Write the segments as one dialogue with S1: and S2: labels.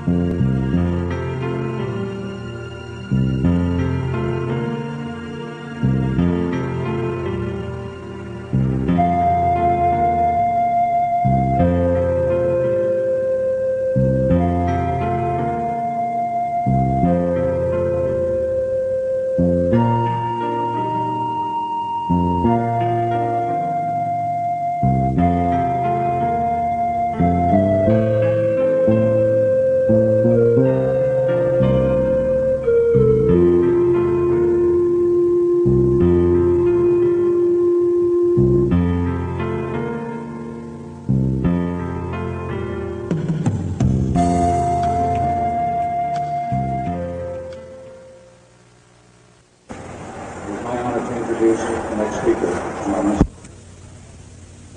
S1: I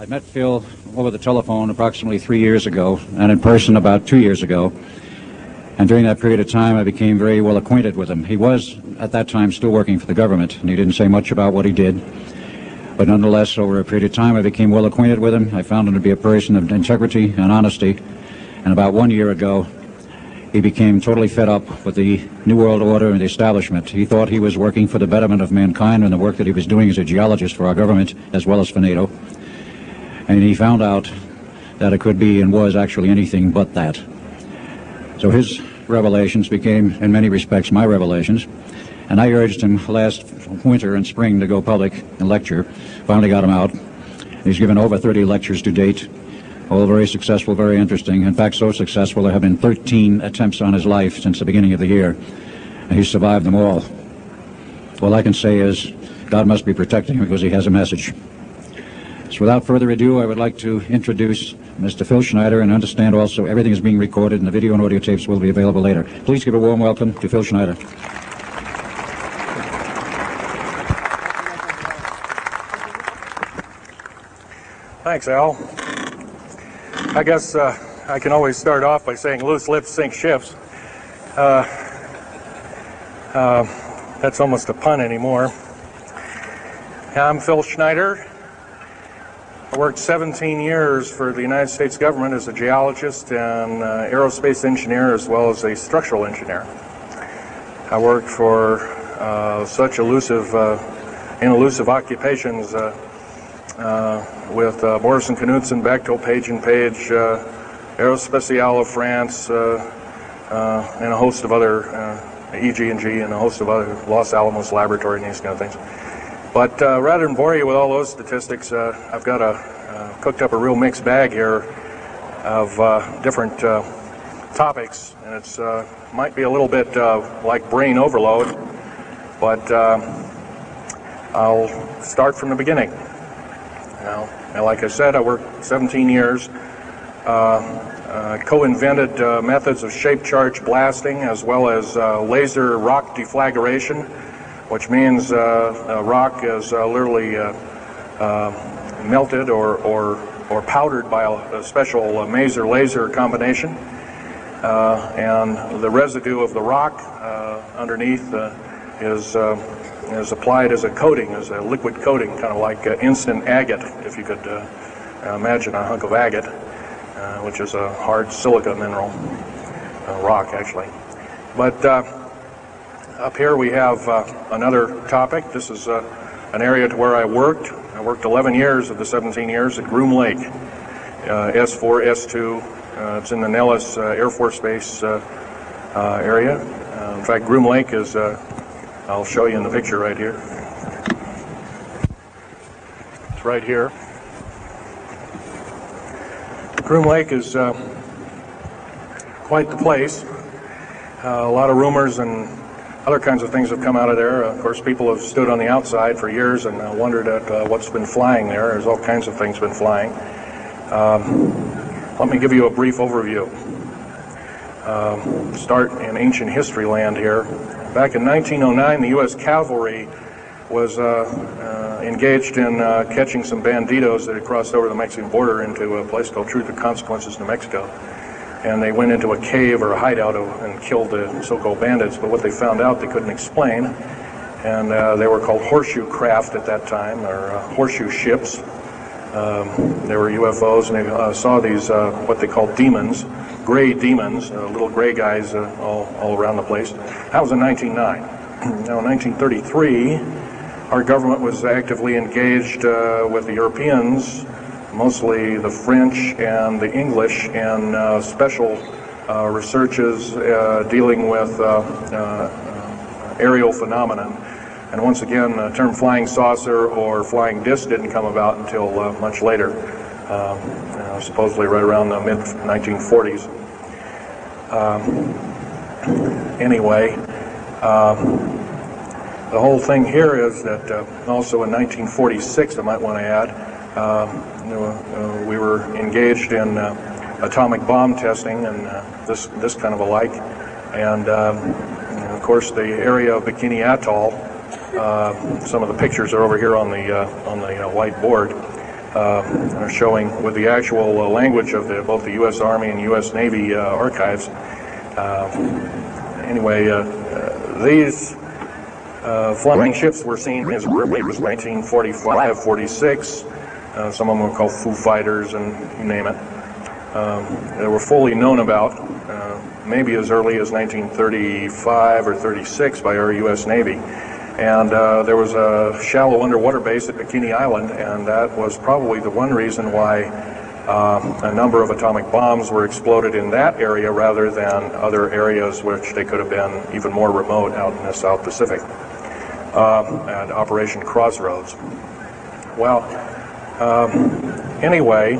S1: met Phil over the telephone approximately 3 years ago, and in person about 2 years ago. And during that period of time, I became very well acquainted with him. He was, at that time, still working for the government, and he didn't say much about what he did. But nonetheless, over a period of time, I became well acquainted with him. I found him to be a person of integrity and honesty. And about 1 year ago, he became totally fed up with the New World Order and the establishment. He thought he was working for the betterment of mankind and the work that he was doing as a geologist for our government, as well as for NATO. And he found out that it could be and was actually anything but that. So his revelations became, in many respects, my revelations. And I urged him last winter and spring to go public and lecture. Finally got him out. He's given over 30 lectures to date, all very successful, very interesting. In fact, so successful there have been 13 attempts on his life since the beginning of the year, and he's survived them all. All I can say is God must be protecting him because he has a message. So without further ado, I would like to introduce Mr. Phil Schneider, and understand also everything is being recorded and the video and audio tapes will be available later. Please give a warm welcome to Phil Schneider.
S2: Thanks, Al. I guess I can always start off by saying loose lips sink ships. That's almost a pun anymore. I'm Phil Schneider. I worked 17 years for the United States government as a geologist and aerospace engineer, as well as a structural engineer. I worked for such elusive occupations with Morrison Knudsen, Bechtel, Page & Page, Aerospatiale of France, and a host of other, EG&G, and a host of other, Los Alamos Laboratory, and these kind of things. But rather than bore you with all those statistics, I've got cooked up a real mixed bag here of different topics, and it's might be a little bit like brain overload, but I'll start from the beginning. Now, like I said, I worked 17 years, co-invented methods of shape charge blasting as well as laser rock deflagration, which means rock is literally melted or powdered by a special maser laser combination, and the residue of the rock underneath is applied as a coating, as a liquid coating, kind of like instant agate, if you could imagine a hunk of agate, which is a hard silica mineral, rock actually. But up here we have another topic. This is an area to where I worked. I worked 11 years of the 17 years at Groom Lake, S4, S2. It's in the Nellis Air Force Base area. In fact, Groom Lake is, I'll show you in the picture right here. It's right here. Groom Lake is quite the place. A lot of rumors and other kinds of things have come out of there. Of course, people have stood on the outside for years and wondered at what's been flying there. There's all kinds of things been flying. Let me give you a brief overview. Start in ancient history land here. Back in 1909, the U.S. cavalry was engaged in catching some banditos that had crossed over the Mexican border into a place called Truth and Consequences, New Mexico. And they went into a cave or a hideout and killed the so-called bandits, but what they found out they couldn't explain, and they were called horseshoe craft at that time, or horseshoe ships. They were UFOs, and they saw these, what they called demons, gray demons, little gray guys all around the place. That was in 1909. Now in 1933, our government was actively engaged with the Europeans, mostly the French and the English, in special researches dealing with aerial phenomenon. And once again, the term flying saucer or flying disc didn't come about until much later, supposedly right around the mid-1940s. Anyway, the whole thing here is that also in 1946, I might want to add, we were engaged in atomic bomb testing and this kind of alike. And of course, the area of Bikini Atoll, some of the pictures are over here on the white board, are showing with the actual language of both the U.S. Army and U.S. Navy archives. Anyway, these flying ships were seen as early as 1945, 46. Some of them were called Foo Fighters, and you name it. They were fully known about, maybe as early as 1935 or 36 by our U.S. Navy. And there was a shallow underwater base at Bikini Island, and that was probably the one reason why a number of atomic bombs were exploded in that area rather than other areas which they could have been even more remote out in the South Pacific at Operation Crossroads. Well, anyway,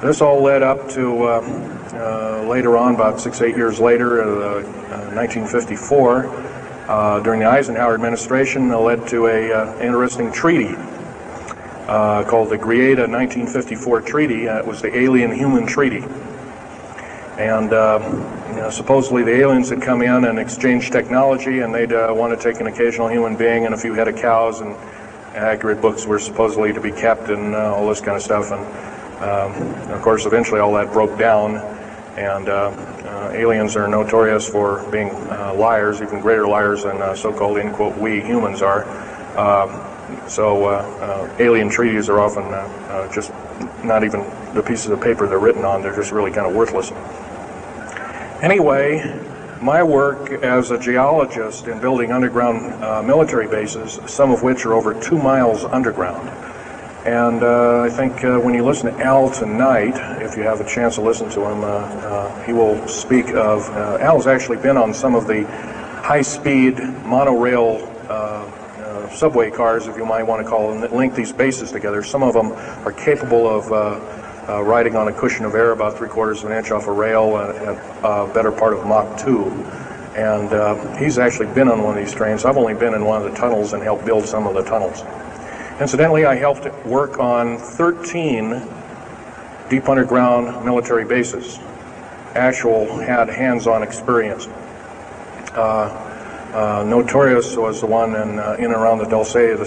S2: this all led up to later on, about 6-8 years later, 1954, during the Eisenhower administration, led to an interesting treaty called the Greada 1954 Treaty. It was the Alien-Human Treaty. And supposedly the aliens had come in and exchanged technology, and they'd want to take an occasional human being and a few head of cows, and accurate books were supposedly to be kept, and all this kind of stuff. And of course, eventually all that broke down, and aliens are notorious for being liars, even greater liars than so-called, in quote, we humans are. So alien treaties are often just not even the pieces of paper they're written on, they're just really kind of worthless. Anyway, my work as a geologist in building underground military bases, some of which are over 2 miles underground. And I think when you listen to Al tonight, if you have a chance to listen to him, he will speak of, Al's actually been on some of the high-speed monorail subway cars, if you might want to call them, that link these bases together. Some of them are capable of riding on a cushion of air about 3/4 of an inch off a rail at a better part of Mach 2. And he's actually been on one of these trains. I've only been in one of the tunnels and helped build some of the tunnels. Incidentally, I helped work on 13 deep underground military bases. Had hands-on experience. Notorious was the one in and around the Dulce, the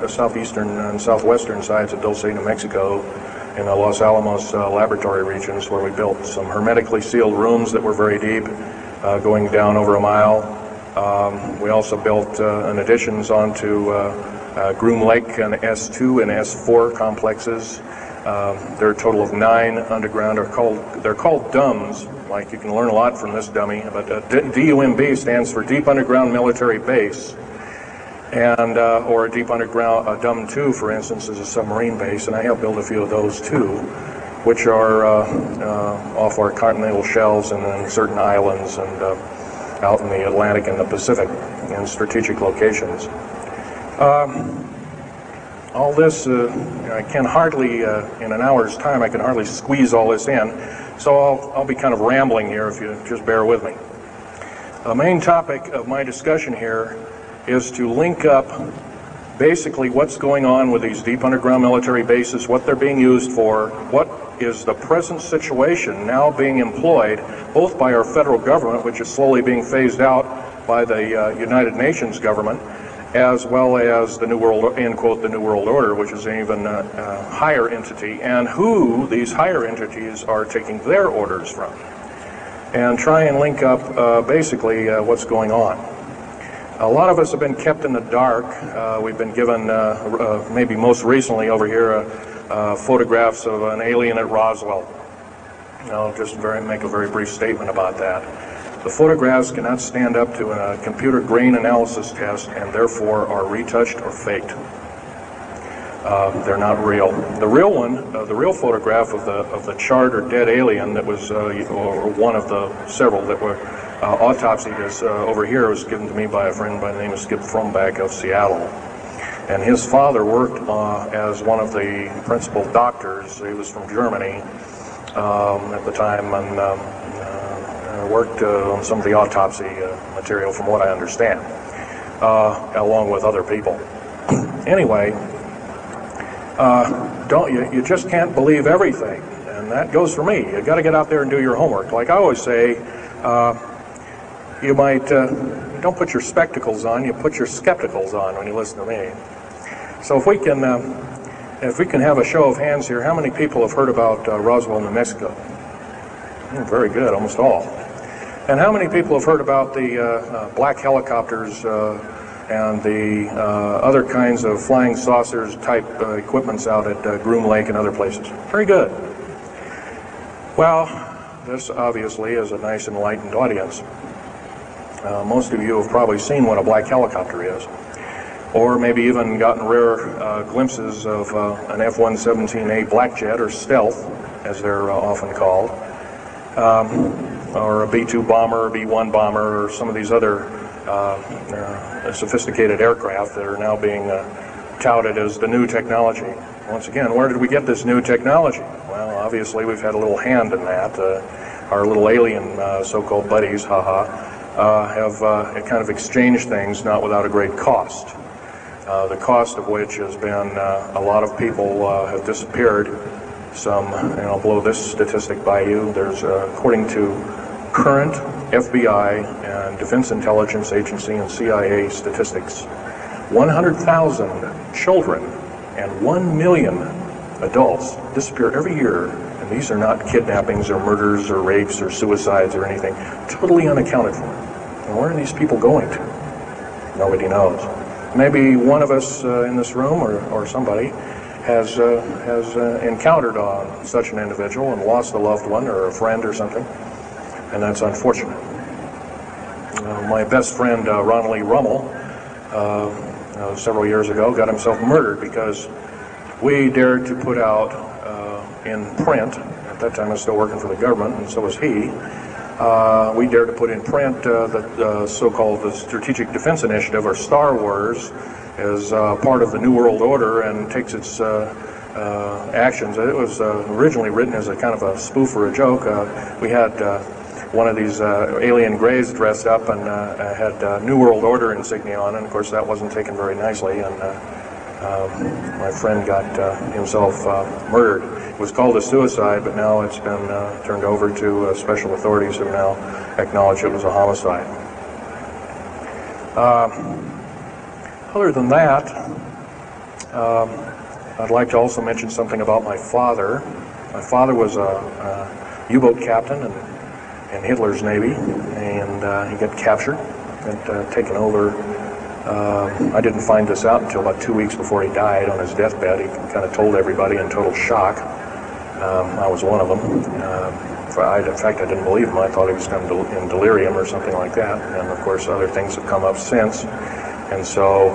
S2: southeastern and southwestern sides of Dulce, New Mexico, in the Los Alamos laboratory regions, where we built some hermetically sealed rooms that were very deep, going down over a mile. We also built additions onto Groom Lake and S2 and S4 complexes. There are a total of 9 underground. They're called DUMBs. Like, you can learn a lot from this dummy, but DUMB stands for Deep Underground Military Base, and or a deep underground, DUM2, for instance, is a submarine base, and I helped build a few of those too, which are off our continental shelves and in certain islands and out in the Atlantic and the Pacific in strategic locations. All this, I can hardly, in an hour's time, I can hardly squeeze all this in, so I'll be kind of rambling here if you just bear with me. The main topic of my discussion here is to link up basically what's going on with these deep underground military bases, what they're being used for, what is the present situation now being employed both by our federal government, which is slowly being phased out by the United Nations government, as well as the New World, end quote, the New World Order, which is an even higher entity, and who these higher entities are taking their orders from, and try and link up basically what's going on. A lot of us have been kept in the dark. We've been given, maybe most recently over here, photographs of an alien at Roswell. I'll just make a very brief statement about that. The photographs cannot stand up to a computer grain analysis test and therefore are retouched or faked. They're not real. The real one, the real photograph of the charred or dead alien that was, or one of the several that were autopsied, is over here, was given to me by a friend by the name of Skip Fromback of Seattle. And his father worked as one of the principal doctors. He was from Germany at the time, and worked on some of the autopsy material, from what I understand, along with other people. Anyway, you just can't believe everything, and that goes for me. You got to get out there and do your homework. Like I always say, you might don't put your spectacles on, you put your skepticals on when you listen to me. So if we can have a show of hands here, how many people have heard about Roswell, New Mexico? Very good, almost all. And how many people have heard about the black helicopters and the other kinds of flying saucers type equipments out at Groom Lake and other places? Very good. Well, this obviously is a nice enlightened audience. Most of you have probably seen what a black helicopter is, or maybe even gotten rare glimpses of an F-117A Black Jet, or Stealth, as they're often called, or a B-2 bomber, or B-1 bomber, or some of these other sophisticated aircraft that are now being touted as the new technology. Once again, where did we get this new technology? Well, obviously we've had a little hand in that. Our little alien so-called buddies, have kind of exchanged things, not without a great cost. The cost of which has been a lot of people have disappeared. Some, and I'll blow this statistic by you. There's, according to current FBI and Defense Intelligence Agency and CIA statistics, 100,000 children and 1 million adults disappear every year. And these are not kidnappings or murders or rapes or suicides or anything. Totally unaccounted for. And where are these people going to? Nobody knows. Maybe one of us in this room or somebody has encountered such an individual and lost a loved one or a friend or something, and that's unfortunate. My best friend, Ronald Lee Rummel, several years ago, got himself murdered because we dared to put out in print, at that time I was still working for the government, and so was he, we dared to put in print the so-called the Strategic Defense Initiative, or Star Wars, as part of the New World Order, and takes its actions. It was originally written as a kind of a spoof or a joke. We had one of these alien greys dressed up and had New World Order insignia on, and of course that wasn't taken very nicely, and my friend got himself murdered. It was called a suicide, but now it's been turned over to special authorities who now acknowledge it was a homicide. Other than that, I'd like to also mention something about my father. My father was a U-boat captain in Hitler's Navy, and he got captured and taken over. I didn't find this out until about 2 weeks before he died on his deathbed. He kind of told everybody in total shock. I was one of them. In fact, I didn't believe him. I thought he was kind of in delirium or something like that. And of course, other things have come up since. And so,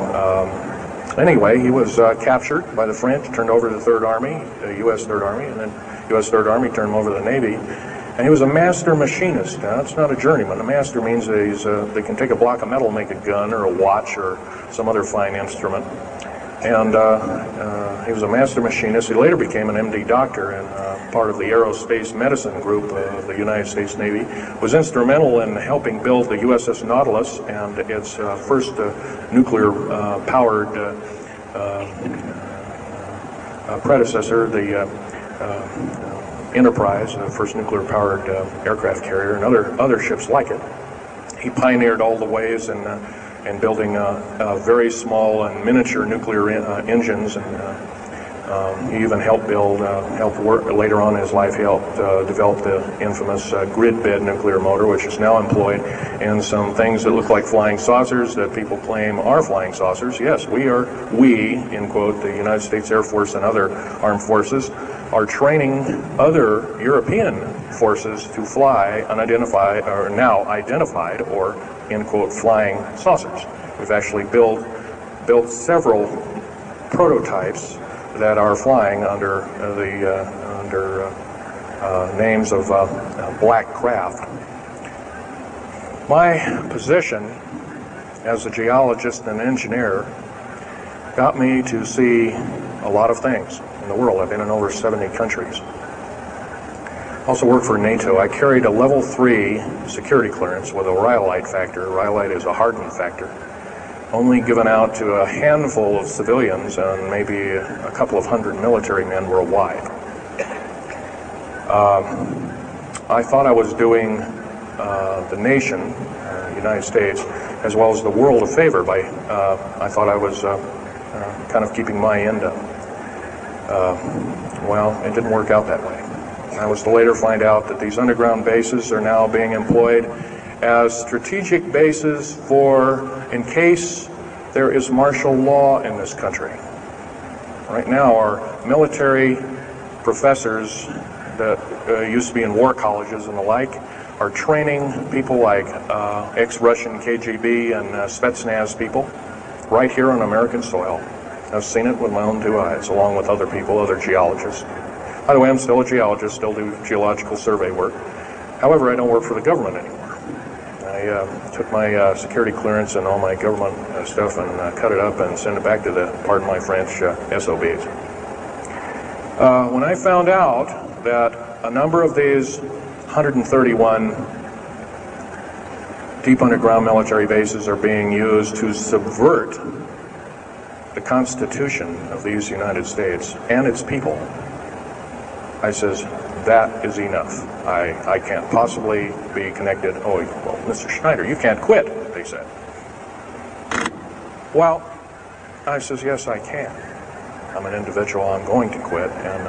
S2: anyway, he was captured by the French, turned over to the Third Army, the U.S. Third Army, and then U.S. Third Army turned him over to the Navy. And he was a master machinist. Now, that's not a journeyman. A master means they can take a block of metal and make a gun or a watch or some other fine instrument. And he was a master machinist. He later became an MD doctor and part of the aerospace medicine group of the United States Navy. Was instrumental in helping build the USS Nautilus and its first nuclear-powered predecessor, the Enterprise, the first nuclear-powered aircraft carrier, and other ships like it. He pioneered all the ways in building very small and miniature nuclear engines, and he even helped work later on in his life. He helped develop the infamous grid bed nuclear motor, which is now employed in some things that look like flying saucers that people claim are flying saucers. Yes, we, in quote, the United States Air Force and other armed forces, are training other European forces to fly unidentified, or now identified, or in quote, flying saucers. We've actually built several prototypes that are flying under names of black craft. My position as a geologist and engineer got me to see a lot of things in the world. I've been in over 70 countries. Also worked for NATO. I carried a level 3 security clearance with a rhyolite factor. Rhyolite is a hardened factor, only given out to a handful of civilians and maybe a couple of hundred military men worldwide. I thought I was doing the nation, the United States, as well as the world a favor by, I thought I was kind of keeping my end up. Well, it didn't work out that way. I was to later find out that these underground bases are now being employed as strategic bases for, in case there is martial law in this country. Right now, our military professors that used to be in war colleges and the like are training people like ex-Russian KGB and Spetsnaz people right here on American soil. I've seen it with my own 2 eyes, along with other people, other geologists. By the way, I'm still a geologist, still do geological survey work. However, I don't work for the government anymore. I took my security clearance and all my government stuff and cut it up and sent it back to the, pardon my French, SOBs. When I found out that a number of these 131 deep underground military bases are being used to subvert the Constitution of these United States and its people, I says, that is enough. I can't possibly be connected. Oh, well, Mr. Schneider, you can't quit, they said. Well, I says, yes, I can. I'm an individual, I'm going to quit, and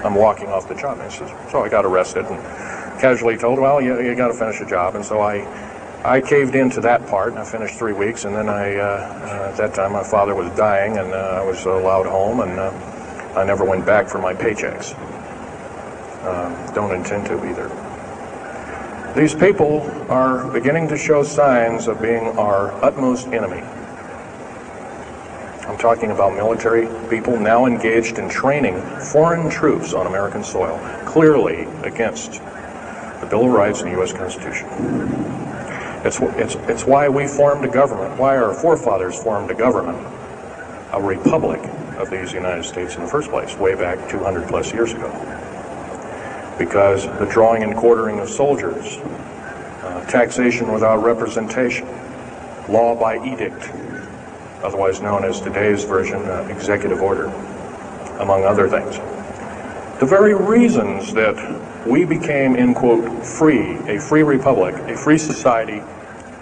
S2: I'm walking off the job. And he says, so I got arrested and casually told, well, you got to finish the job. And so I caved into that part, and I finished 3 weeks, and then at that time my father was dying, and I was allowed home, and I never went back for my paychecks. Don't intend to either. These people are beginning to show signs of being our utmost enemy. I'm talking about military people now engaged in training foreign troops on American soil, clearly against the Bill of Rights and the U.S. Constitution. It's why we formed a government, why our forefathers formed a government, a republic of these United States in the first place, way back 200 plus years ago. Because the drawing and quartering of soldiers, taxation without representation, law by edict, otherwise known as today's version, executive order, among other things. The very reasons that we became, in quote, free, a free republic, a free society,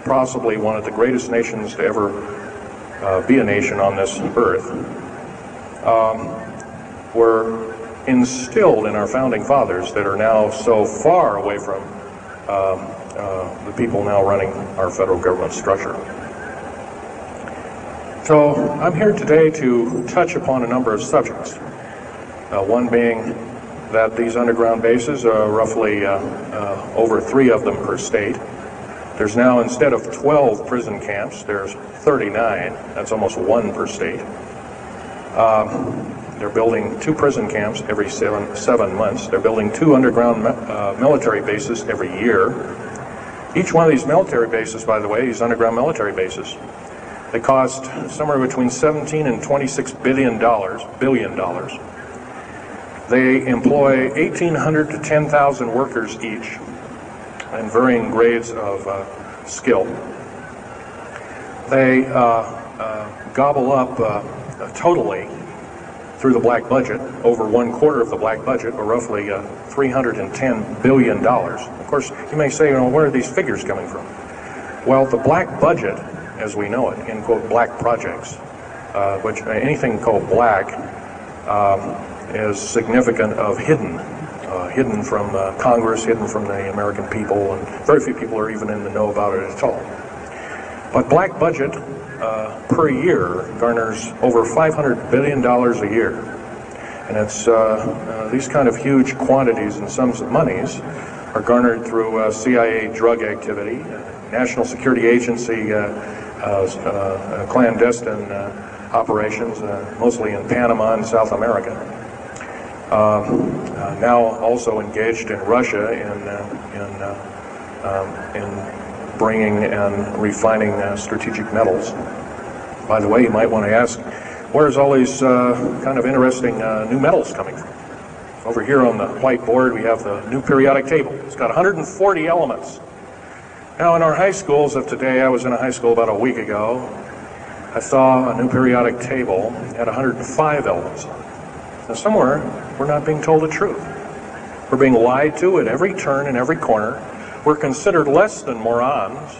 S2: possibly one of the greatest nations to ever be a nation on this earth, were instilled in our founding fathers that are now so far away from the people now running our federal government structure. So I'm here today to touch upon a number of subjects. One being that these underground bases are roughly over 3 of them per state. There's now, instead of 12 prison camps, there's 39. That's almost 1 per state. They're building 2 prison camps every 7 months. They're building 2 underground military bases every year. Each one of these military bases, by the way, these underground military bases, they cost somewhere between $17 and $26 billion. They employ 1,800 to 10,000 workers each, in varying grades of skill. They gobble up totally, through the black budget, over 1/4 of the black budget, or roughly $310 billion. Of course, you may say, where are these figures coming from? Well, the black budget, as we know it, in quote, black projects, which anything called black is significant of hidden from Congress, hidden from the American people, and very few people are even in the know about it at all. But black budget per year garners over $500 billion a year. And it's these kind of huge quantities and sums of monies are garnered through CIA drug activity, National Security Agency clandestine operations, mostly in Panama and South America. Now also engaged in Russia in bringing and refining strategic metals. By the way, you might want to ask, where's all these kind of interesting new metals coming from? Over here on the whiteboard we have the new periodic table. It's got 140 elements. Now in our high schools of today, I was in a high school about a week ago, I saw a new periodic table at 105 elements. Now somewhere we're not being told the truth. We're being lied to at every turn and every corner. We're considered less than morons.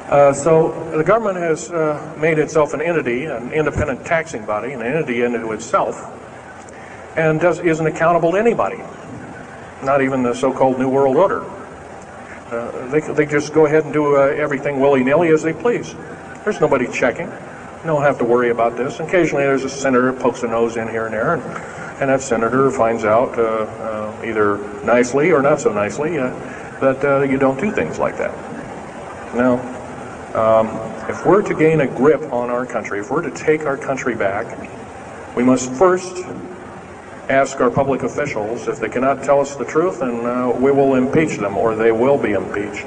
S2: So the government has made itself an entity, an independent taxing body, an entity into itself, and isn't accountable to anybody, not even the so-called New World Order. They just go ahead and do everything willy-nilly as they please. There's nobody checking. You don't have to worry about this. Occasionally there's a senator who pokes a nose in here and there, and that senator finds out either nicely or not so nicely that you don't do things like that. Now, if we're to gain a grip on our country, if we're to take our country back, we must first ask our public officials if they cannot tell us the truth, and we will impeach them, or they will be impeached,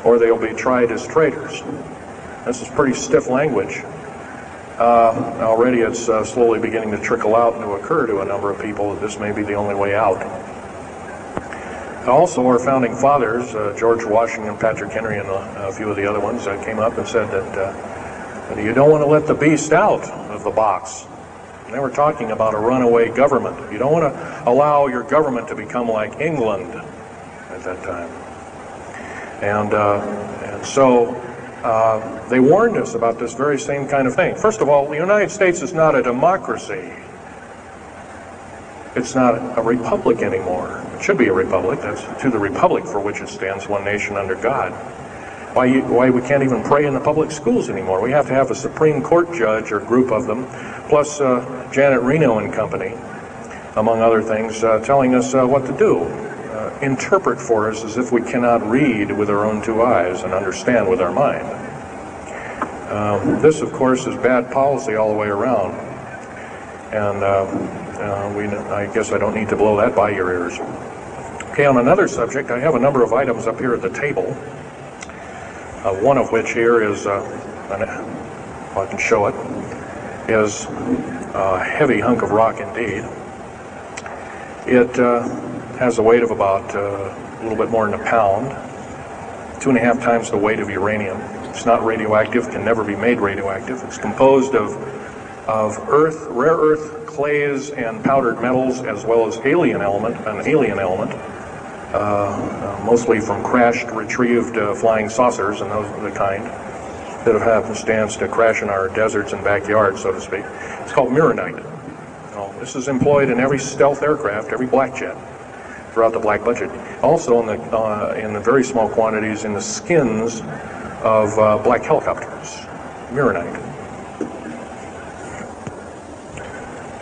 S2: or they'll be tried as traitors. This is pretty stiff language. Already it's slowly beginning to trickle out and to occur to a number of people that this may be the only way out. Also, our founding fathers, George Washington, Patrick Henry, and a few of the other ones, came up and said that you don't want to let the beast out of the box. And they were talking about a runaway government. You don't want to allow your government to become like England at that time. And so they warned us about this very same kind of thing. First of all, the United States is not a democracy. It's not a republic anymore. It should be a republic. That's to the republic for which it stands, one nation under God. Why we can't even pray in the public schools anymore. We have to have a Supreme Court judge or group of them, plus Janet Reno and company, among other things, telling us what to do. Interpret for us as if we cannot read with our own two eyes and understand with our mind. This, of course, is bad policy all the way around. And I guess I don't need to blow that by your ears. Okay, on another subject, I have a number of items up here at the table. One of which here is, if I can show it, is a heavy hunk of rock indeed. It has a weight of about a little bit more than a pound, 2.5 times the weight of uranium. It's not radioactive, can never be made radioactive. It's composed of earth, rare earth, clays, and powdered metals, as well as an alien element, mostly from crashed, retrieved flying saucers and those of the kind that have happenstance to crash in our deserts and backyards, so to speak. It's called Mironite. This is employed in every stealth aircraft, every black jet, throughout the black budget. Also in the very small quantities in the skins of black helicopters. Mironite.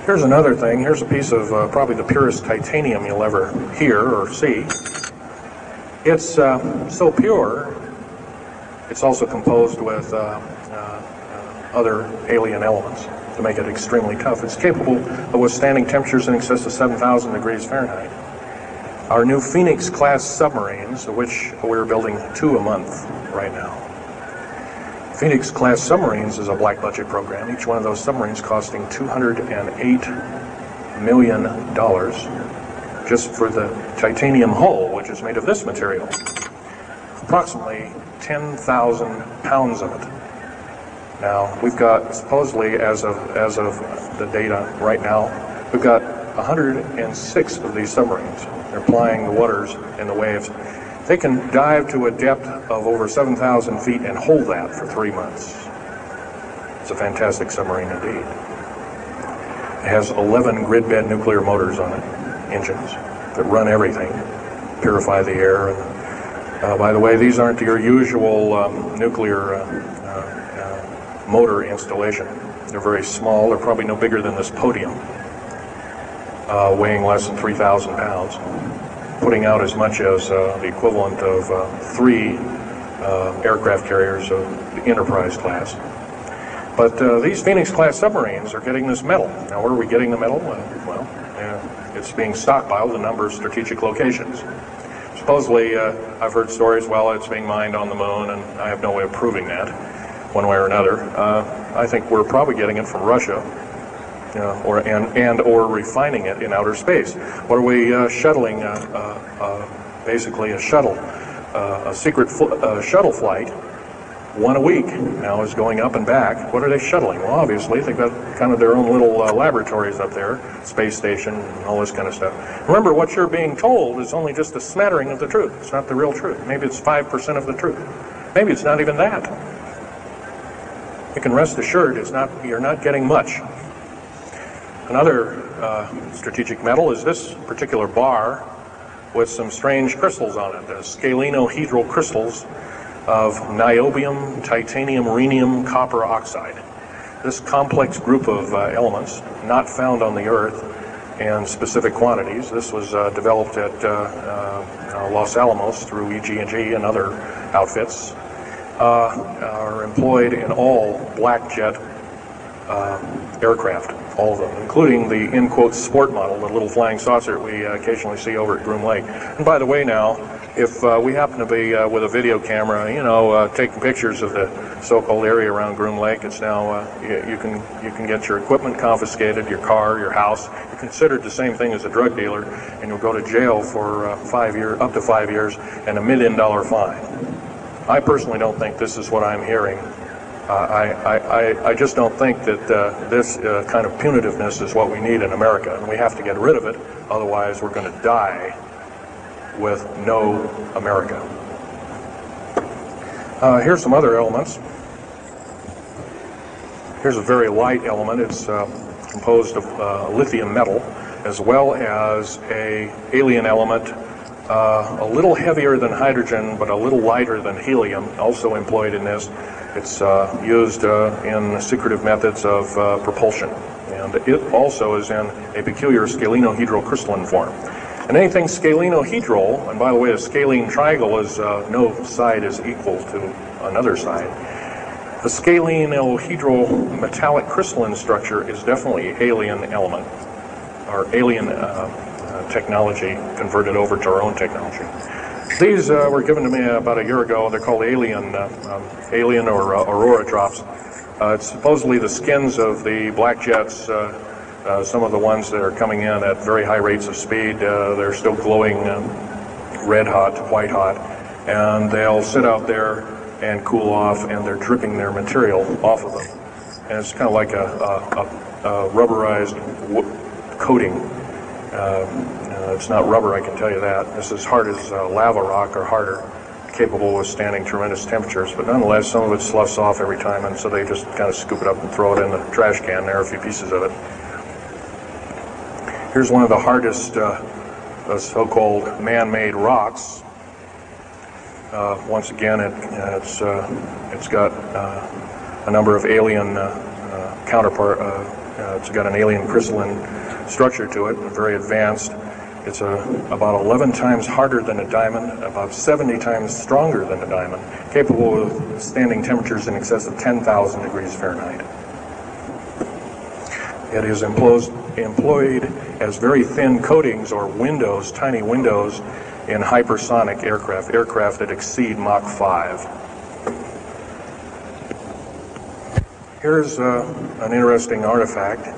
S2: Here's another thing. Here's a piece of probably the purest titanium you'll ever hear or see. It's so pure, it's also composed with other alien elements to make it extremely tough. It's capable of withstanding temperatures in excess of 7,000 degrees Fahrenheit. Our new Phoenix-class submarines, of which we're building 2 a month right now. Phoenix-class submarines is a black budget program. Each one of those submarines costing $208 million just for the titanium hull, which is made of this material. Approximately 10,000 pounds of it. Now, we've got, supposedly, as of the data right now, we've got 106 of these submarines. They're plying the waters and the waves. They can dive to a depth of over 7,000 feet and hold that for 3 months. It's a fantastic submarine indeed. It has 11 grid bed nuclear motors on it, engines, that run everything, purify the air. And, by the way, these aren't your usual nuclear motor installation. They're very small. They're probably no bigger than this podium, weighing less than 3,000 pounds, putting out as much as the equivalent of 3 aircraft carriers of the Enterprise class. But these Phoenix-class submarines are getting this metal. Now, where are we getting the metal? It's being stockpiled in a number of strategic locations. Supposedly, I've heard stories, well, it's being mined on the moon, and I have no way of proving that, one way or another. I think we're probably getting it from Russia, or refining it in outer space. What are we shuttling? Basically, a shuttle, a secret shuttle flight. 1 a week now is going up and back. What are they shuttling? Well, obviously, they've got kind of their own little laboratories up there, space station, and all this kind of stuff. Remember, what you're being told is only just a smattering of the truth. It's not the real truth. Maybe it's 5% of the truth. Maybe it's not even that. You can rest assured you're not getting much. Another strategic metal is this particular bar with some strange crystals on it, scalenohedral crystals of niobium, titanium, rhenium, copper oxide. This complex group of elements, not found on the Earth in specific quantities. This was developed at Los Alamos through EG&G and other outfits, are employed in all black jet aircraft, all of them, including the, in quotes, sport model, the little flying saucer we occasionally see over at Groom Lake. And by the way now, if we happen to be with a video camera, taking pictures of the so-called area around Groom Lake, it's now, you can get your equipment confiscated, your car, your house. You're considered the same thing as a drug dealer, and you'll go to jail for 5 years, up to 5 years, and $1 million fine. I personally don't think this is what I'm hearing. I just don't think that this kind of punitiveness is what we need in America, and we have to get rid of it, otherwise we're going to die with no America. Here's some other elements. Here's a very light element. It's composed of lithium metal, as well as an alien element, a little heavier than hydrogen, but a little lighter than helium, also employed in this. It's used in secretive methods of propulsion, and it also is in a peculiar scalenohedral crystalline form. And anything scalenohedral, and by the way, a scalene triangle is no side is equal to another side. The scalenohedral metallic crystalline structure is definitely alien element, or alien technology converted over to our own technology. These were given to me about a year ago. They're called alien or aurora drops. It's supposedly the skins of the black jets. Some of the ones that are coming in at very high rates of speed, they're still glowing red hot, white hot, and they'll sit out there and cool off, and they're dripping their material off of them. And it's kind of like a rubberized coating. It's not rubber, I can tell you that. This is hard as lava rock or harder, capable of withstanding tremendous temperatures, but nonetheless, some of it sloughs off every time, and so they just kind of scoop it up and throw it in the trash can. There are a few pieces of it. Here's one of the hardest so-called man-made rocks. Once again, it's got a number of alien counterpart. It's got an alien crystalline structure to it, very advanced. It's about 11 times harder than a diamond, about 70 times stronger than a diamond, capable of standing temperatures in excess of 10,000 degrees Fahrenheit. It is employed as very thin coatings or windows, tiny windows, in hypersonic aircraft that exceed Mach 5. Here's an interesting artifact.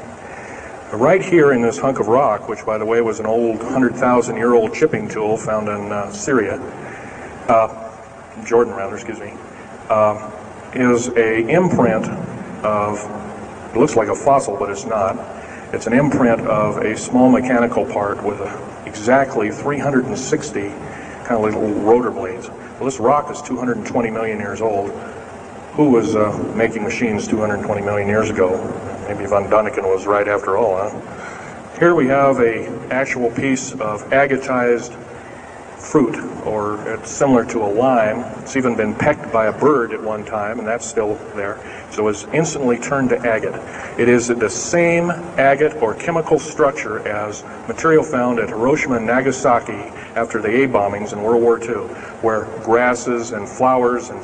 S2: Right here in this hunk of rock, which by the way was an old 100,000-year-old chipping tool found in Syria, Jordan rather, excuse me, is a imprint of, it looks like a fossil, but it's not. It's an imprint of a small mechanical part with exactly 360 kind of little rotor blades. Well, this rock is 220 million years old. Who was making machines 220 million years ago? Maybe von Däniken was right after all, huh? Here we have an actual piece of agatized fruit, or it's similar to a lime. It's even been pecked by a bird at one time, and that's still there. So it's instantly turned to agate. It is the same agate or chemical structure as material found at Hiroshima and Nagasaki after the A bombings in World War II, where grasses and flowers and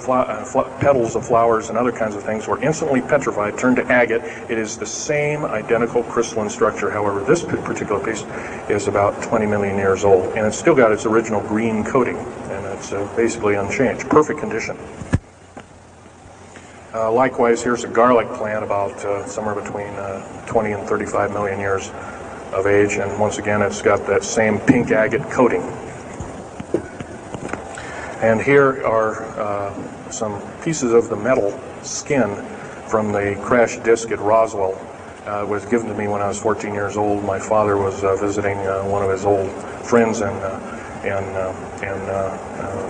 S2: petals of flowers and other kinds of things were instantly petrified, turned to agate. It is the same identical crystalline structure. However, this particular piece is about 20 million years old, and it's still got its original green coating, and it's basically unchanged, perfect condition. Likewise, here's a garlic plant about somewhere between 20 and 35 million years of age, and once again it's got that same pink agate coating. And here are some pieces of the metal skin from the crash disk at Roswell. It was given to me when I was 14 years old. My father was visiting one of his old friends in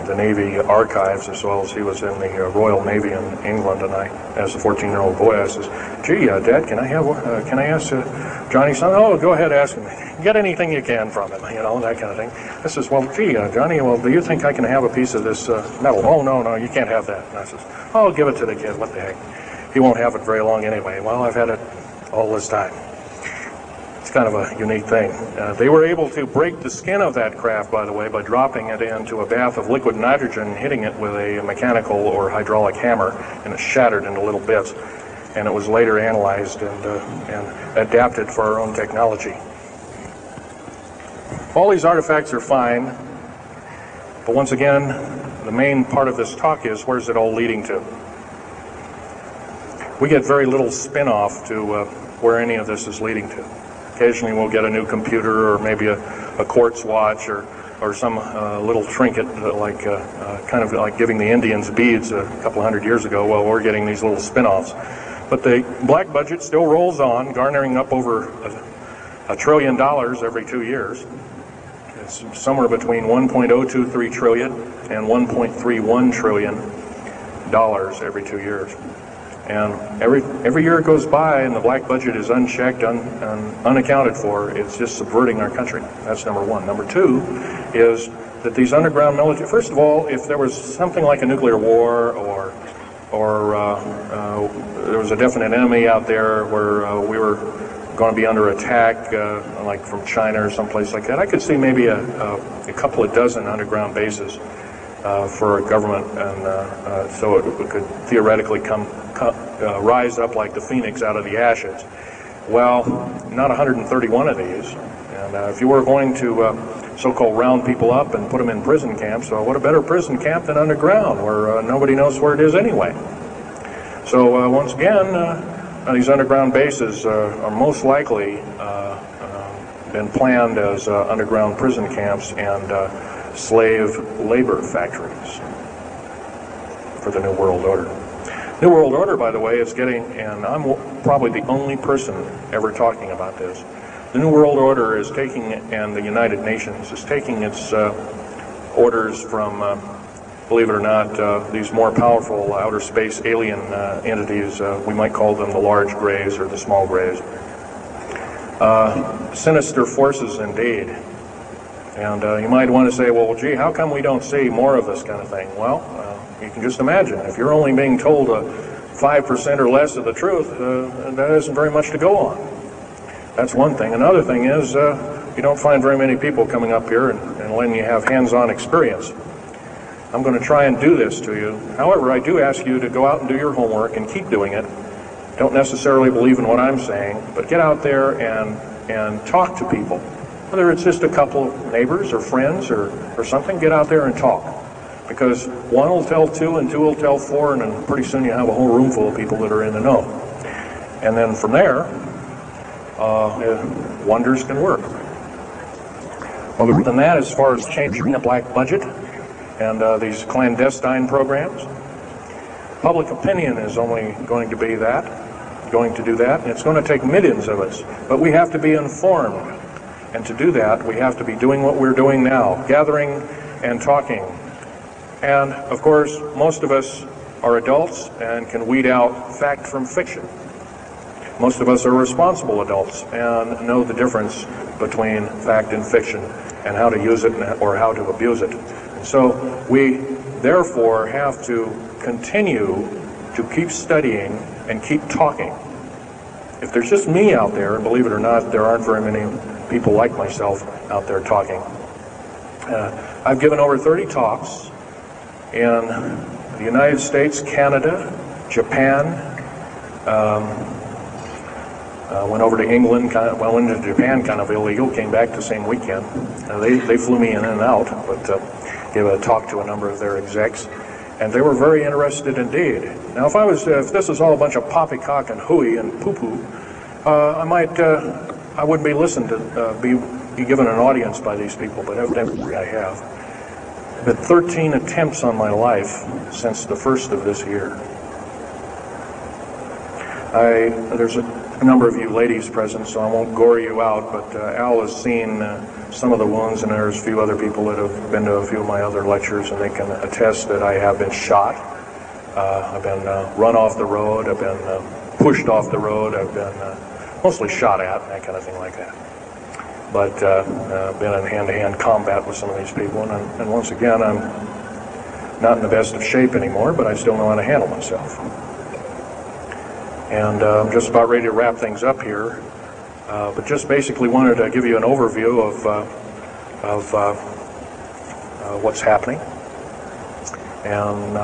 S2: the Navy archives, as well as he was in the Royal Navy in England. And I, as a 14-year-old boy, I says, "Gee, Dad, can I ask Johnny something?" "Oh, go ahead, ask him. Get anything you can from him," you know, that kind of thing. I says, "Well, gee, Johnny, well, do you think I can have a piece of this metal?" "Oh, no, you can't have that." And I says, "Oh, give it to the kid. What the heck? He won't have it very long anyway." Well, I've had it all this time. It's kind of a unique thing. They were able to break the skin of that craft, by the way, by dropping it into a bath of liquid nitrogen, hitting it with a mechanical or hydraulic hammer, and it shattered into little bits. And it was later analyzed and adapted for our own technology. All these artifacts are fine, but once again, the main part of this talk is, where's it all leading to? We get very little spin-off to where any of this is leading to. Occasionally we'll get a new computer, or maybe a quartz watch, or some little trinket, like kind of like giving the Indians beads a couple hundred years ago. Well, we're getting these little spin-offs. But the black budget still rolls on, garnering up over $1 trillion every 2 years. It's somewhere between 1.023 trillion and 1.31 trillion dollars every 2 years. And every year it goes by and the black budget is unchecked, unaccounted for, it's just subverting our country. That's number one. Number two is that these underground military, first of all, if there was something like a nuclear war, or there was a definite enemy out there where we were going to be under attack, like from China or someplace like that, I could see maybe a couple of dozen underground bases for a government, and so it could theoretically rise up like the phoenix out of the ashes. Well, not 131 of these, and if you were going to so-called round people up and put them in prison camps, what a better prison camp than underground, where nobody knows where it is anyway. So once again, these underground bases are most likely been planned as underground prison camps and slave labor factories for the New World Order. New World Order, by the way, is getting, and I'm probably the only person ever talking about this, the New World Order is taking, and the United Nations is taking its orders from, believe it or not, these more powerful outer space alien entities. We might call them the large grays or the small grays. Sinister forces indeed. And you might want to say, well, gee, how come we don't see more of this kind of thing? Well, you can just imagine. If you're only being told 5% or less of the truth, that isn't very much to go on. That's one thing. Another thing is you don't find very many people coming up here and letting you have hands-on experience. I'm going to try and do this to you. However, I do ask you to go out and do your homework and keep doing it. Don't necessarily believe in what I'm saying, but get out there and talk to people. Whether it's just a couple of neighbors or friends or something, get out there and talk. Because one will tell two and two will tell four, and then pretty soon you have a whole room full of people that are in the know. And then from there, wonders can work. Other than that, as far as changing the black budget and these clandestine programs, public opinion is only going to be that, going to do that, and it's going to take millions of us. But we have to be informed. And to do that, we have to be doing what we're doing now, gathering and talking. And, of course, most of us are adults and can weed out fact from fiction. Most of us are responsible adults and know the difference between fact and fiction and how to use it or how to abuse it. So we therefore have to continue to keep studying and keep talking. If there's just me out there, and believe it or not, there aren't very many people like myself out there talking. I've given over 30 talks in the United States, Canada, Japan, went over to England, went into Japan kind of illegal, came back the same weekend. They flew me in and out, but gave a talk to a number of their execs, and they were very interested indeed. Now, if this is all a bunch of poppycock and hooey and poo-poo, I wouldn't be listened to, be given an audience by these people, but evidently I have. But 13 attempts on my life since the first of this year. There's a number of you ladies present, so I won't gore you out, but Al has seen some of the wounds, and there's a few other people that have been to a few of my other lectures, and they can attest that I have been shot. I've been run off the road, I've been pushed off the road, I've been mostly shot at, and that kind of thing like that. But been in hand-to-hand combat with some of these people, and once again, I'm not in the best of shape anymore, but I still know how to handle myself. And I'm just about ready to wrap things up here, but just basically wanted to give you an overview of what's happening. And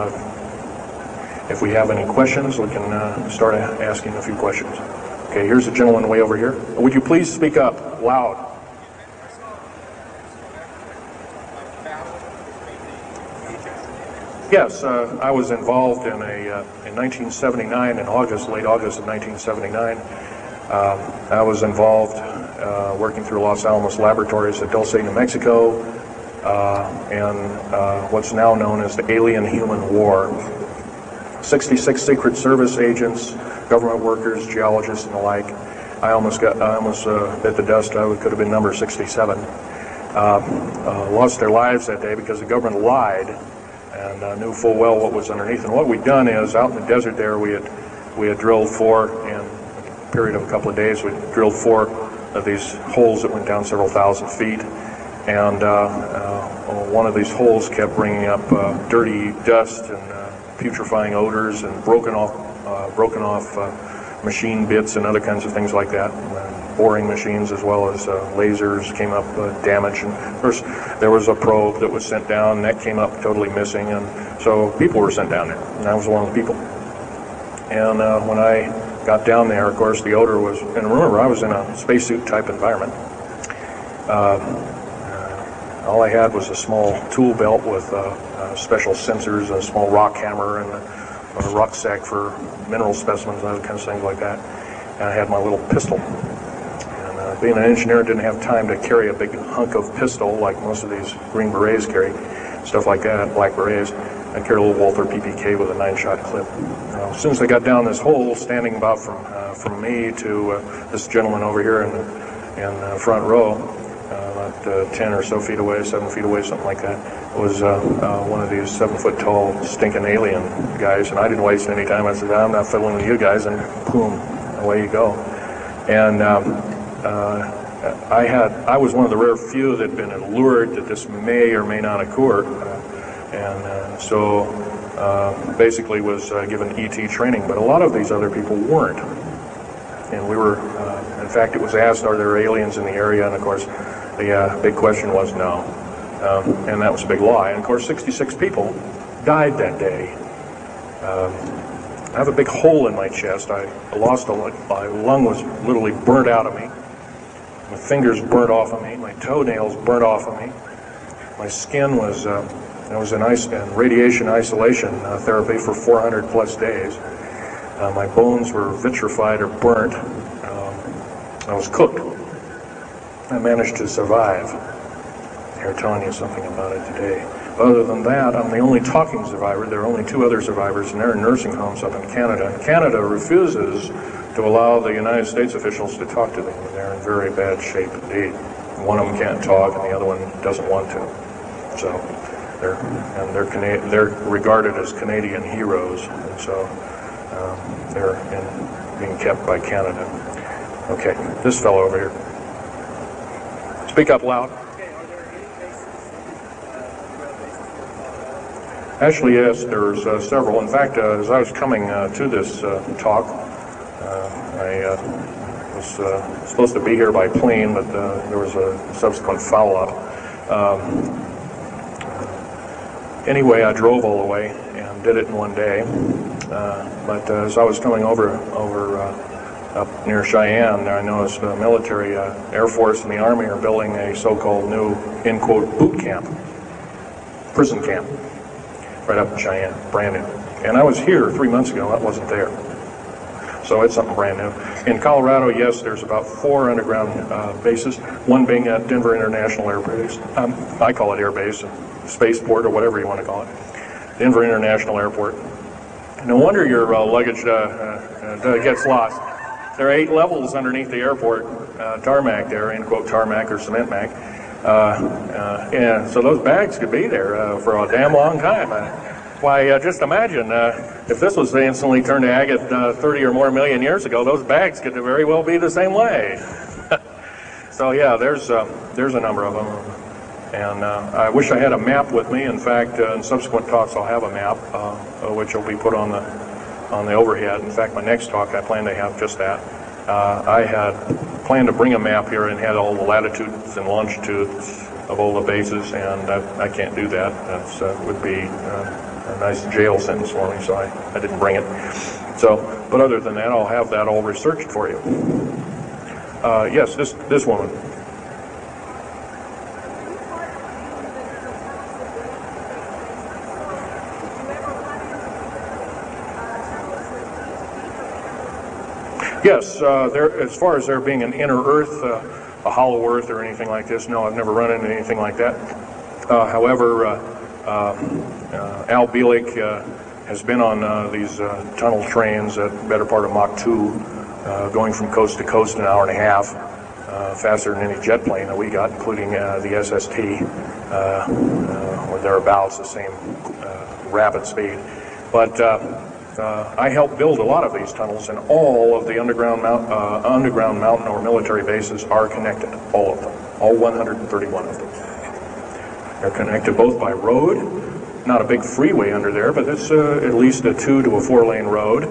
S2: if we have any questions, we can start asking a few questions. Okay, here's a gentleman way over here. Would you please speak up loud? Yes, I was involved in in 1979, in August, late August of 1979. I was involved working through Los Alamos Laboratories at Dulce, New Mexico, and what's now known as the Alien-Human War. 66 Secret Service agents, government workers, geologists, and the like. I almost bit the dust. I could have been number 67. Lost their lives that day because the government lied and knew full well what was underneath. And what we'd done is, out in the desert there, we had drilled in a period of a couple of days, we drilled 4 of these holes that went down several thousand feet. And one of these holes kept bringing up dirty dust and putrefying odors and broken off machine bits and other kinds of things like that. Boring machines as well as lasers came up damaged. And of course, there was a probe that was sent down, and that came up totally missing. And so people were sent down there, and I was one of the people. And when I got down there, of course, the odor was, and remember, I was in a spacesuit type environment. All I had was a small tool belt with special sensors, a small rock hammer, and a rucksack for mineral specimens and other kinds of things like that. And I had my little pistol. And being an engineer, I didn't have time to carry a big hunk of pistol like most of these Green Berets carry, stuff like that, Black Berets. I carried a little Walther PPK with a 9-shot clip. As soon as I got down this hole, standing about from me to this gentleman over here in the front row, about 10 or so feet away, 7 feet away, something like that, was one of these 7-foot-tall stinking alien guys, and I didn't waste any time. I said, I'm not fiddling with you guys, and boom, away you go. And I was one of the rare few that had been allured that this may or may not occur, and so basically was given ET training, but a lot of these other people weren't. And we were, in fact, it was asked, are there aliens in the area? And of course, the big question was no. And that was a big lie. And of course, 66 people died that day. I have a big hole in my chest. I lost my lung was literally burnt out of me. My fingers burnt off of me. My toenails burnt off of me. My skin was, I was in radiation isolation therapy for 400 plus days. My bones were vitrified or burnt. I was cooked. I managed to survive. They're telling you something about it today. Other than that, I'm the only talking survivor. There are only 2 other survivors, and they're in nursing homes up in Canada. And Canada refuses to allow the United States officials to talk to them. They're in very bad shape indeed. One of them can't talk, and the other one doesn't want to. So they're regarded as Canadian heroes, and so they're being kept by Canada. Okay, this fellow over here. Speak up loud. Actually, yes, there's several. In fact, as I was coming to this talk, I was supposed to be here by plane, but there was a subsequent foul-up. Anyway, I drove all the way and did it in one day. But as I was coming over up near Cheyenne, I noticed the military, Air Force and the Army are building a so-called new, in quote, boot camp, prison camp, right up in Cheyenne, brand new. And I was here 3 months ago, that wasn't there. So it's something brand new. In Colorado, yes, there's about 4 underground bases, one being at Denver International Air Base. I call it Air Base, Spaceport, or whatever you want to call it. Denver International Airport. No wonder your luggage gets lost. There are 8 levels underneath the airport, tarmac there, in quote tarmac or cement mac. And so those bags could be there for a damn long time. Why, just imagine, if this was instantly turned to agate 30 or more million years ago, those bags could very well be the same way. So yeah, there's a number of them. And I wish I had a map with me. In fact, in subsequent talks I'll have a map, which will be put on the overhead. In fact, my next talk I plan to have just that. I had planned to bring a map here and had all the latitudes and longitudes of all the bases, and I can't do that. That would be a nice jail sentence for me, so I didn't bring it. So, but other than that, I'll have that all researched for you. Yes, this woman. Yes, as far as there being an inner Earth, a hollow Earth or anything like this, no, I've never run into anything like that. However, Al Bielek has been on these tunnel trains at the better part of Mach 2, going from coast to coast an hour and a half, faster than any jet plane that we got, including the SST, or thereabouts, the same rapid speed. But I helped build a lot of these tunnels, and all of the underground mountain or military bases are connected, all of them, all 131 of them. They're connected both by road, not a big freeway under there, but it's at least a 2 to a 4 lane road,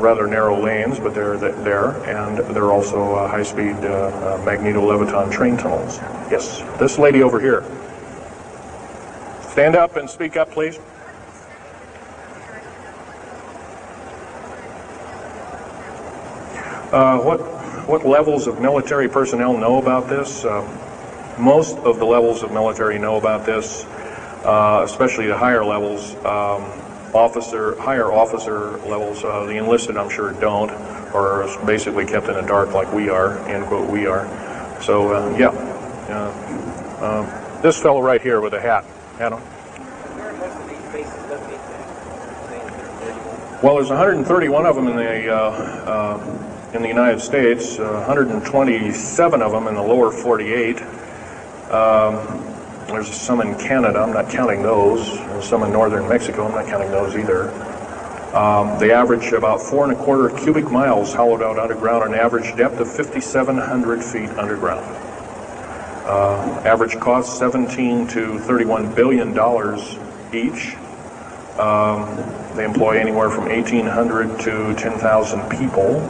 S2: rather narrow lanes, but they're there, and they're also high-speed magneto-leviton train tunnels. Yes, this lady over here. Stand up and speak up, please. What levels of military personnel know about this? Most of the levels of military know about this, especially the higher levels, higher officer levels. The enlisted, I'm sure, don't, or is basically kept in the dark like we are, end quote, we are. So, yeah. This fellow right here with a hat. Hat on. Well, there's 131 of them in the United States, 127 of them in the lower 48. There's some in Canada, I'm not counting those. There's some in northern Mexico, I'm not counting those either. They average about 4¼ cubic miles hollowed out underground, an average depth of 5,700 feet underground. Average cost $17 to $31 billion each. They employ anywhere from 1,800 to 10,000 people.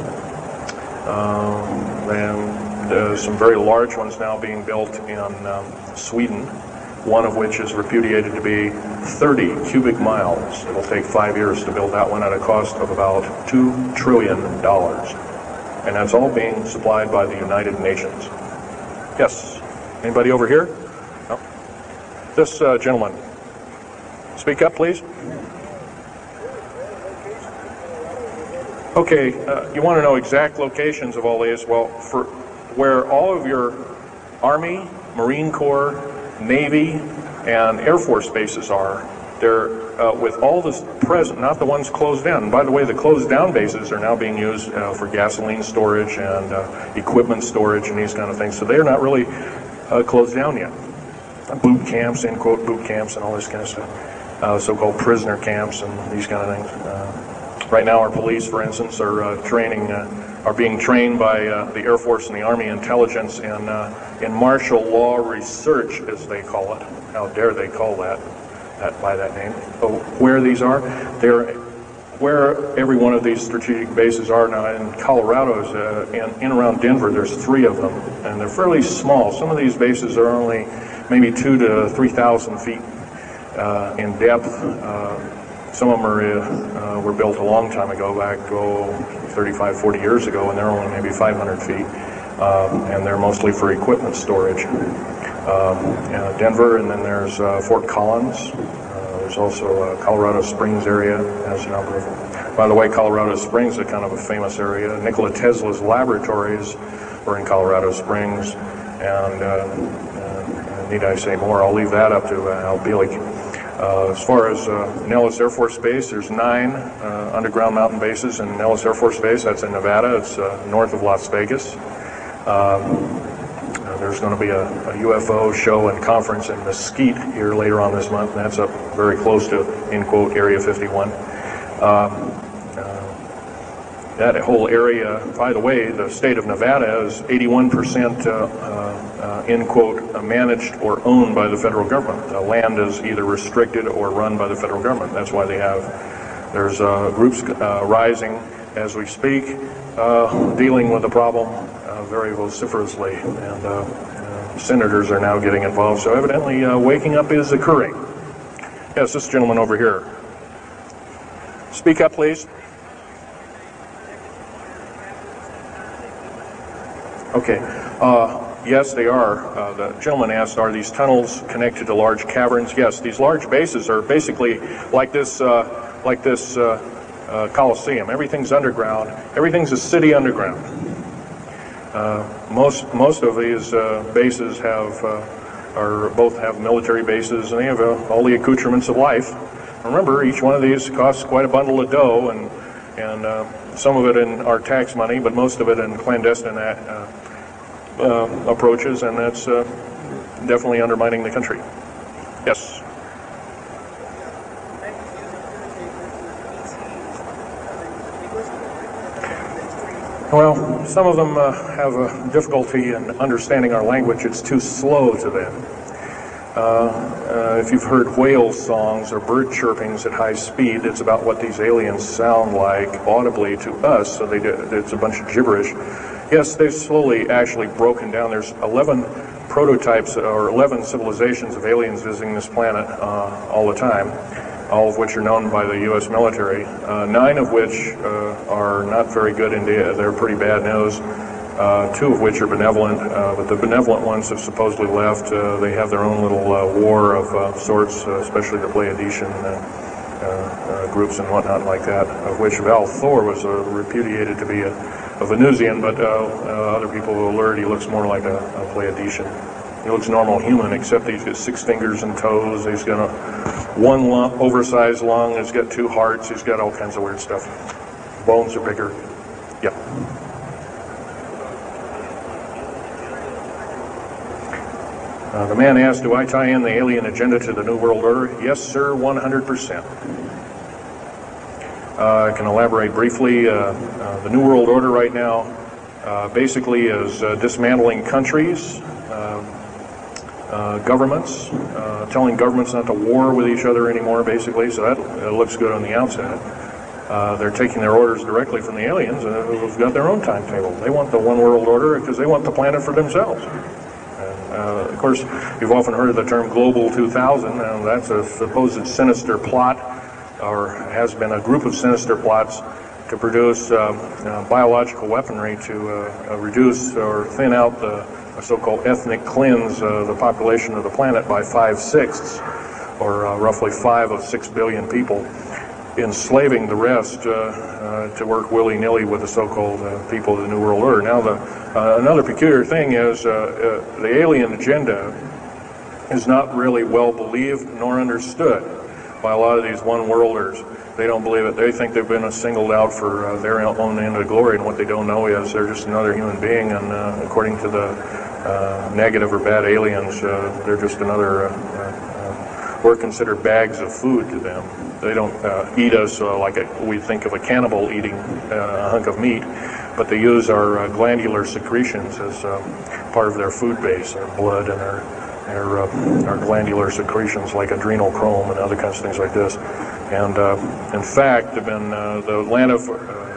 S2: And some very large ones now being built in Sweden, one of which is repudiated to be 30 cubic miles. It'll take 5 years to build that one at a cost of about $2 trillion. And that's all being supplied by the United Nations. Yes. Anybody over here? No? This gentleman. Speak up, please. Okay, you want to know exact locations of all these? Well, for where all of your Army, Marine Corps, Navy, and Air Force bases are, they're with all this present, not the ones closed down. And by the way, the closed down bases are now being used for gasoline storage and equipment storage and these kind of things. So they're not really closed down yet. Boot camps, end quote, boot camps and all this kind of stuff. So-called prisoner camps and these kind of things. Right now, our police, for instance, are being trained by the Air Force and the Army intelligence in martial law research, as they call it. How dare they call that? by that name. So where these are, where every one of these strategic bases are now in Colorado's, in around Denver, there's 3 of them, and they're fairly small. Some of these bases are only maybe 2,000 to 3,000 feet in depth. Some of them were built a long time ago, back 35, 40 years ago, and they're only maybe 500 feet, and they're mostly for equipment storage. Denver, and then there's Fort Collins. There's also Colorado Springs area has a number of them. By the way, Colorado Springs is kind of a famous area. Nikola Tesla's laboratories were in Colorado Springs, and need I say more? I'll leave that up to Al Bielek. As far as Nellis Air Force Base, there's 9 underground mountain bases in Nellis Air Force Base. That's in Nevada. It's north of Las Vegas. There's going to be a UFO show and conference in Mesquite here later on this month, and that's up very close to, in quote, Area 51. That whole area, by the way, the state of Nevada is 81% in quote, managed or owned by the federal government. The land is either restricted or run by the federal government. That's why there's groups rising as we speak, dealing with the problem very vociferously, and senators are now getting involved. So evidently waking up is occurring. Yes, this gentleman over here. Speak up, please. Okay. Yes, they are. The gentleman asked, are these tunnels connected to large caverns? Yes, these large bases are basically like this Coliseum. Everything's underground. Everything's a city underground. Most of these bases both have military bases, and they have all the accoutrements of life. Remember, each one of these costs quite a bundle of dough, and some of it in our tax money, but most of it in clandestine approaches, and that's definitely undermining the country. Yes. Well, some of them have a difficulty in understanding our language. It's too slow to them. If you've heard whale songs or bird chirpings at high speed, it's about what these aliens sound like audibly to us, so it's a bunch of gibberish. Yes, they've slowly actually broken down. There's 11 prototypes or 11 civilizations of aliens visiting this planet all the time, all of which are known by the U.S. military, 9 of which are not very good indeed. They're pretty bad news. 2 of which are benevolent, but the benevolent ones have supposedly left. They have their own little war of sorts, especially the Pleiadian groups and whatnot like that, of which Val Thor was repudiated to be a Venusian, but other people will alert he looks more like a Pleiadian. He looks normal human, except he's got 6 fingers and toes. He's got one oversized lung. He's got 2 hearts. He's got all kinds of weird stuff. Bones are bigger. Yep. The man asked, do I tie in the alien agenda to the New World Order? Yes, sir, 100%. I can elaborate briefly. The New World Order right now basically is dismantling countries, governments, telling governments not to war with each other anymore, basically, so that looks good on the outside. They're taking their orders directly from the aliens, who've got their own timetable. They want the One World Order because they want the planet for themselves. Of course, you've often heard of the term Global 2000, and that's a supposed sinister plot, or has been a group of sinister plots to produce biological weaponry to reduce or thin out the so-called ethnic cleanse the population of the planet by 5/6, or roughly 5 of 6 billion people, enslaving the rest to work willy-nilly with the so-called people of the New World Order. Now, another peculiar thing is the alien agenda is not really well believed nor understood by a lot of these one-worlders. They don't believe it. They think they've been singled out for their own end of glory, and what they don't know is they're just another human being, and according to the negative or bad aliens, they're just another, we're considered bags of food to them. They don't eat us like we think of a cannibal eating a hunk of meat, but they use our glandular secretions as part of their food base, their blood and our glandular secretions like adrenochrome and other kinds of things like this. And in fact, the Atlanta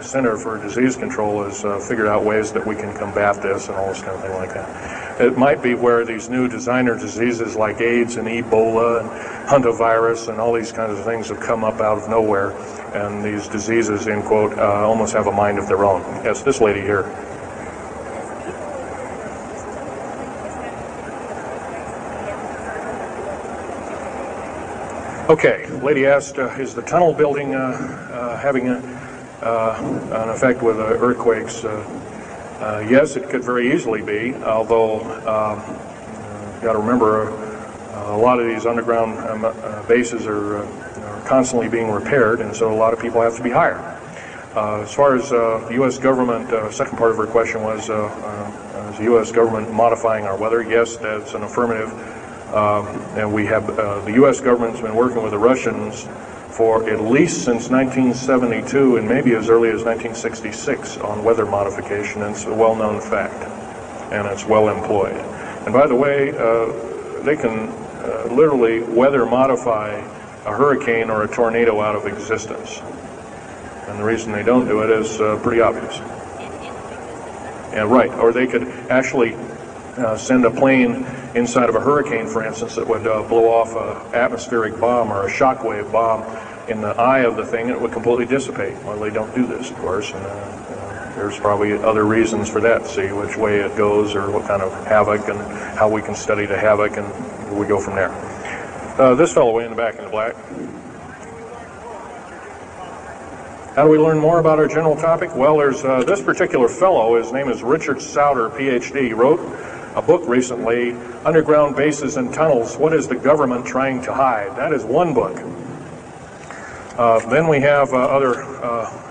S2: Center for Disease Control has figured out ways that we can combat this and all this kind of thing like that. It might be where these new designer diseases like AIDS and Ebola and hantavirus and all these kinds of things have come up out of nowhere, and these diseases, end quote, almost have a mind of their own. Yes, this lady here. Okay, lady asked, is the tunnel building having an effect with earthquakes? Yes, it could very easily be, although you got to remember a lot of these underground bases are constantly being repaired, and so a lot of people have to be hired. As far as the U.S. government, second part of her question was, is the U.S. government modifying our weather? Yes, that's an affirmative. And we have, the U.S. government's been working with the Russians for at least since 1972 and maybe as early as 1966 on weather modification, and it's a well-known fact, and it's well employed. And by the way, they can literally weather modify a hurricane or a tornado out of existence. And the reason they don't do it is pretty obvious. Yeah, right. Or they could actually send a plane inside of a hurricane, for instance, that would blow off an atmospheric bomb or a shockwave bomb in the eye of the thing, and it would completely dissipate. Well, they don't do this, of course, and there's probably other reasons for that, see which way it goes or what kind of havoc and how we can study the havoc, and we go from there. This fellow way in the back in the black. How do we learn more about our general topic? Well, there's this particular fellow, his name is Richard Souder, PhD, wrote a book recently, Underground Bases and Tunnels, What is the Government Trying to Hide? That is one book. Then we have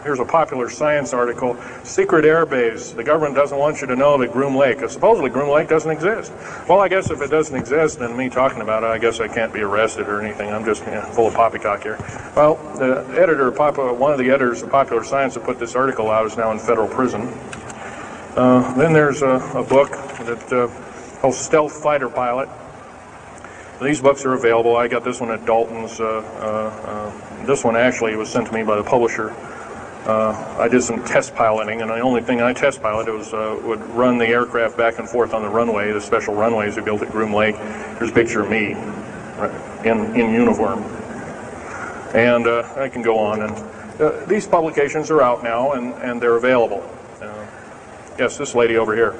S2: here's a popular science article, Secret Air Base. The government doesn't want you to know that Groom Lake, supposedly Groom Lake doesn't exist. Well, I guess if it doesn't exist, then me talking about it, I guess I can't be arrested or anything. I'm just full of poppycock here. Well, the editor, one of the editors of Popular Science that put this article out is now in federal prison. Then there's a book that called Stealth Fighter Pilot. These books are available. I got this one at Dalton's. This one actually was sent to me by the publisher. I did some test piloting, and the only thing I test piloted was would run the aircraft back and forth on the runway, the special runways we built at Groom Lake. There's a picture of me in uniform. And I can go on. And these publications are out now, and they're available. Yes, this lady over here.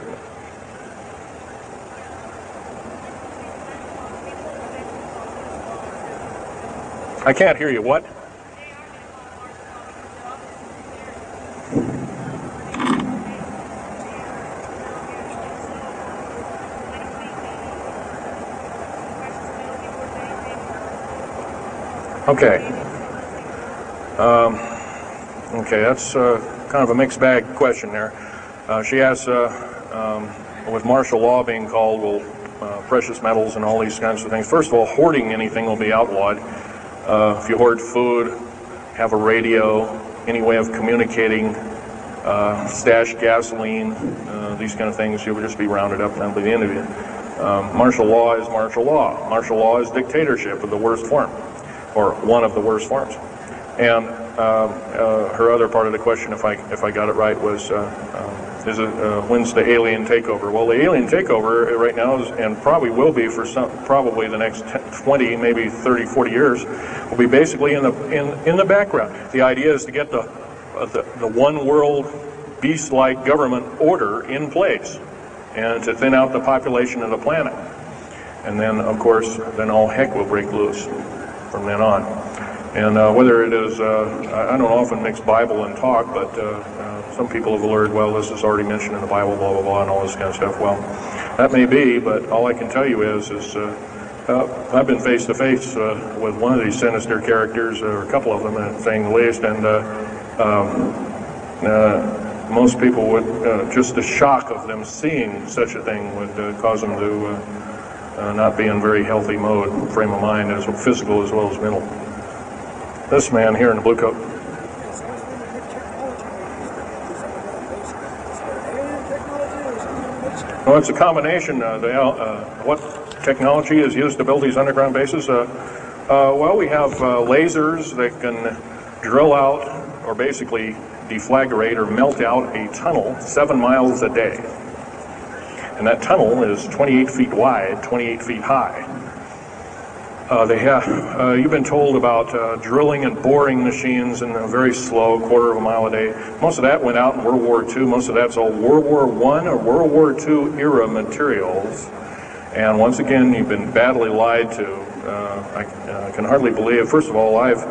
S2: I can't hear you. What? Okay. Okay, that's kind of a mixed bag question there. She asks, with martial law being called, will precious metals and all these kinds of things. First of all, hoarding anything will be outlawed. If you hoard food, have a radio, any way of communicating, stash gasoline, these kind of things, you would just be rounded up and that'll be the end of it. Martial law is martial law. Martial law is dictatorship of the worst form, or one of the worst forms. And her other part of the question, if I got it right, was when's the alien takeover? Well, the alien takeover right now is, and probably will be for probably the next 20, maybe 30, 40 years, will be basically in the background. The idea is to get the one world beast-like government order in place, and to thin out the population of the planet. And then, of course, then all heck will break loose from then on. And whether it is, I don't often mix Bible and talk, but some people have learned, well, this is already mentioned in the Bible, blah, blah, blah, and all this kind of stuff. Well, that may be, but all I can tell you is I've been face to face with one of these sinister characters, or a couple of them, saying the least, and most people would, just the shock of them seeing such a thing would cause them to not be in very healthy mode, frame of mind, as physical as well as mental. This man here in the blue coat. Well, it's a combination. What? technology is used to build these underground bases? Well, we have lasers that can drill out or basically deflagrate or melt out a tunnel 7 miles a day. And that tunnel is 28 feet wide, 28 feet high. You've been told about drilling and boring machines in a very slow, quarter of a mile a day. Most of that went out in World War II. Most of that's all World War I or World War II era materials. And once again, you've been badly lied to. I can hardly believe, first of all, I've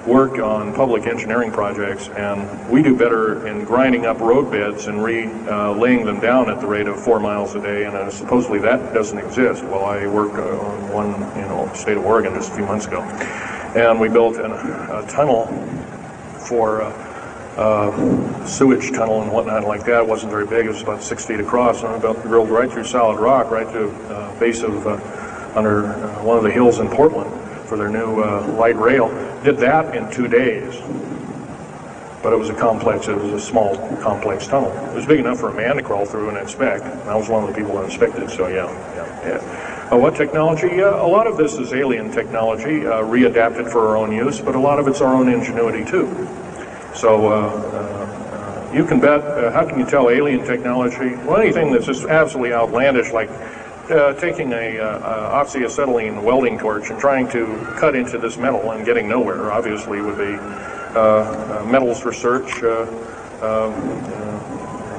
S2: worked on public engineering projects, and we do better in grinding up road beds and laying them down at the rate of 4 miles a day, and supposedly that doesn't exist. Well, I worked on one in the state of Oregon just a few months ago, and we built a tunnel for sewage tunnel and whatnot like that. It wasn't very big. It was about 6 feet across, and I drilled right through solid rock, right to base of under one of the hills in Portland for their new light rail. Did that in 2 days. But it was a small, complex tunnel. It was big enough for a man to crawl through and inspect. I was one of the people that inspected, so yeah. What technology? A lot of this is alien technology, readapted for our own use, but a lot of it's our own ingenuity too. So you can bet, how can you tell alien technology? Well, anything that's just absolutely outlandish, like taking a oxyacetylene welding torch and trying to cut into this metal and getting nowhere, obviously, would be metals research,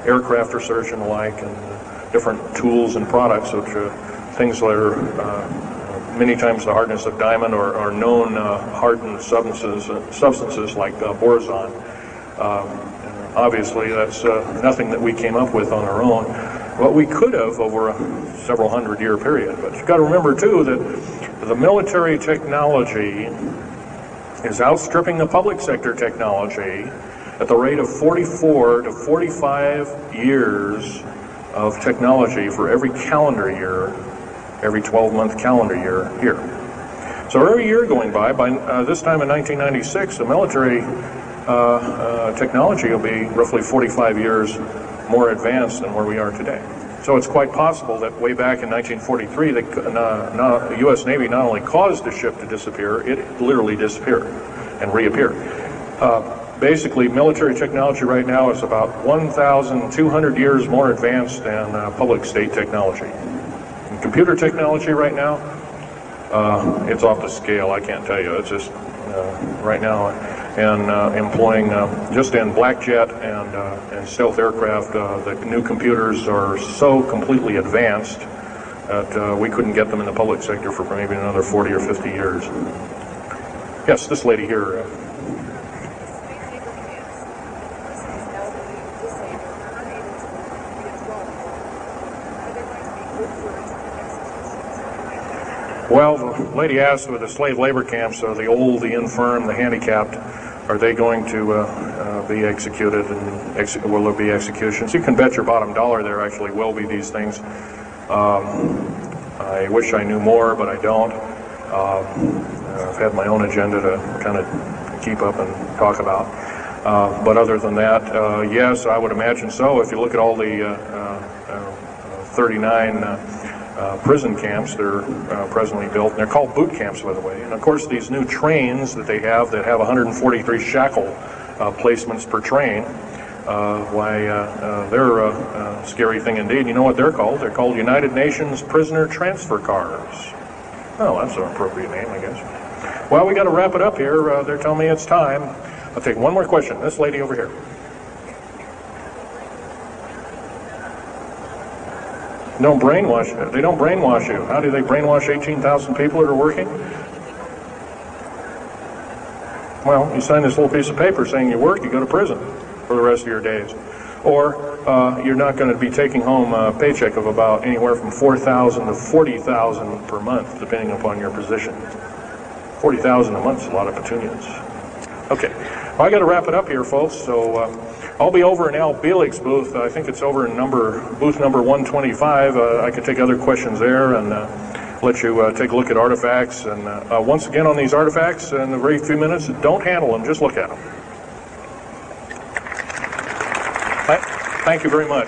S2: aircraft research and the like, and different tools and products, which things that are many times the hardness of diamond or known hardened substances like boron. Obviously, that's nothing that we came up with on our own. What we could have over a several hundred-year period. But you've got to remember, too, that the military technology is outstripping the public sector technology at the rate of 44 to 45 years of technology for every calendar year, every 12-month calendar year here. So every year going by this time in 1996, the military technology will be roughly 45 years more advanced than where we are today. So it's quite possible that way back in 1943, the U.S. Navy not only caused the ship to disappear, it literally disappeared and reappeared. Basically, military technology right now is about 1,200 years more advanced than public state technology. And computer technology right now, it's off the scale, I can't tell you. It's just right now, and employing just in black jet and stealth aircraft, the new computers are so completely advanced that we couldn't get them in the public sector for maybe another 40 or 50 years. Yes, this lady here. Well, the lady asked with the slave labor camps, the old, the infirm, the handicapped, are they going to be executed, and will there be executions? You can bet your bottom dollar there actually will be these things. I wish I knew more, but I don't. I've had my own agenda to kind of keep up and talk about. But other than that, yes, I would imagine so. If you look at all the 39 prison camps that are presently built, and they're called boot camps, by the way. And of course, these new trains that they have that have 143 shackle placements per train, they're a scary thing indeed. You know what they're called? They're called United Nations Prisoner Transfer Cars. Oh, that's an appropriate name, I guess. Well, we got to wrap it up here. They're telling me it's time. I'll take one more question. This lady over here. Don't brainwash. They don't brainwash you. How do they brainwash 18,000 people that are working? Well, you sign this little piece of paper saying you work, you go to prison for the rest of your days. Or you're not going to be taking home a paycheck of about anywhere from $4,000 to $40,000 per month, depending upon your position. $40,000 a month is a lot of petunias. Okay, well, I got to wrap it up here, folks. So I'll be over in Al Bielig's booth. I think it's over in booth number 125. I could take other questions there and let you take a look at artifacts. And once again, on these artifacts, in a very few minutes, don't handle them, just look at them. Thank you very much.